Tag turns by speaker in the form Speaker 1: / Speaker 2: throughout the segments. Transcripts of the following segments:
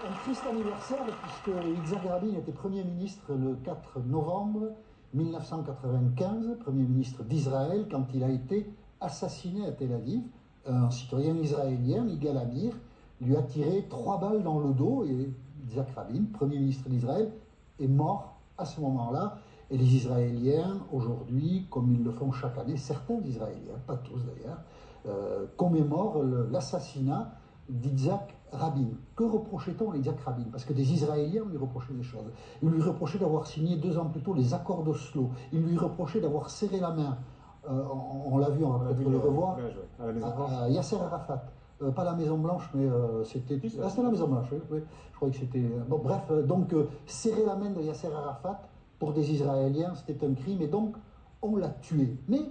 Speaker 1: un triste anniversaire puisque Yitzhak Rabin était Premier ministre le 4 novembre 1995, Premier ministre d'Israël, quand il a été assassiné à Tel Aviv. Un citoyen israélien, Yigal Amir, lui a tiré 3 balles dans le dos et Yitzhak Rabin, Premier ministre d'Israël, est mort à ce moment-là. Et les Israéliens, aujourd'hui, comme ils le font chaque année, certains Israéliens, pas tous d'ailleurs, commémorent l'assassinat d'Yitzhak Rabin. Que reprochait-on à Yitzhak Rabin? Parce que des Israéliens lui reprochaient des choses. Ils lui reprochaient d'avoir signé 2 ans plus tôt les accords d'Oslo. Ils lui reprochaient d'avoir serré la main, on l'a vu, on va peut-être le revoir, à Yasser Arafat. Pas la Maison Blanche, mais c'était... Ah, c'était la Maison Blanche, oui. Je croyais que c'était... Bon, bref, donc serrer la main de Yasser Arafat, pour des Israéliens, c'était un crime, et donc on l'a tué. Mais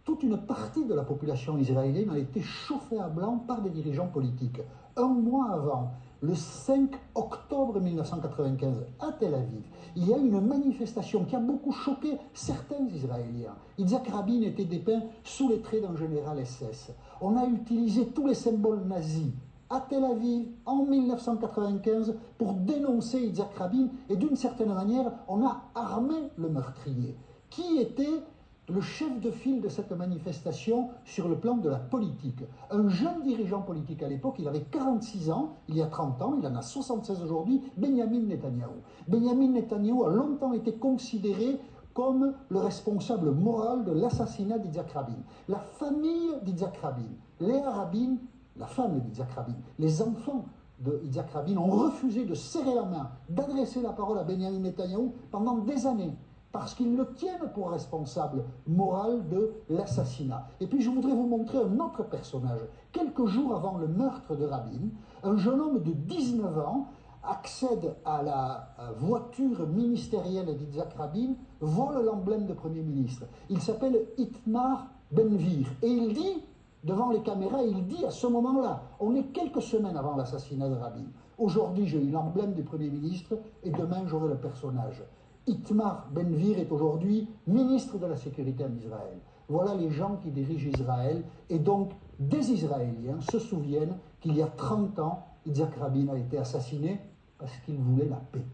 Speaker 1: toute une partie de la population israélienne a été chauffée à blanc par des dirigeants politiques. Un mois avant, le 5 octobre 1995, à Tel Aviv, il y a une manifestation qui a beaucoup choqué certains Israéliens. Yitzhak Rabin était dépeint sous les traits d'un général SS. On a utilisé tous les symboles nazis à Tel Aviv en 1995 pour dénoncer Yitzhak Rabin, et d'une certaine manière, on a armé le meurtrier. Qui était le chef de file de cette manifestation sur le plan de la politique? Un jeune dirigeant politique à l'époque, il avait 46 ans, il y a 30 ans, il en a 76 aujourd'hui, Benyamin Netanyahou. Benyamin Netanyahou a longtemps été considéré comme le responsable moral de l'assassinat d'Yitzhak Rabin. La famille d'Yitzhak Rabin, Léa Rabin, la femme d'Yitzhak Rabin, les enfants de Yitzhak Rabin ont refusé de serrer la main, d'adresser la parole à Benyamin Netanyahou pendant des années, parce qu'ils le tiennent pour responsable moral de l'assassinat. Et puis je voudrais vous montrer un autre personnage. Quelques jours avant le meurtre de Rabin, un jeune homme de 19 ans accède à la voiture ministérielle d'Yitzhak Rabin, vole l'emblème de Premier ministre. Il s'appelle Itamar Ben-Gvir, et il dit, devant les caméras, il dit à ce moment-là, on est quelques semaines avant l'assassinat de Rabin. Aujourd'hui, j'ai eu l'emblème du Premier ministre et demain, j'aurai le personnage. Itamar Ben-Gvir est aujourd'hui ministre de la Sécurité en Israël. Voilà les gens qui dirigent Israël, et donc des Israéliens se souviennent qu'il y a 30 ans, Yitzhak Rabin a été assassiné parce qu'il voulait la paix.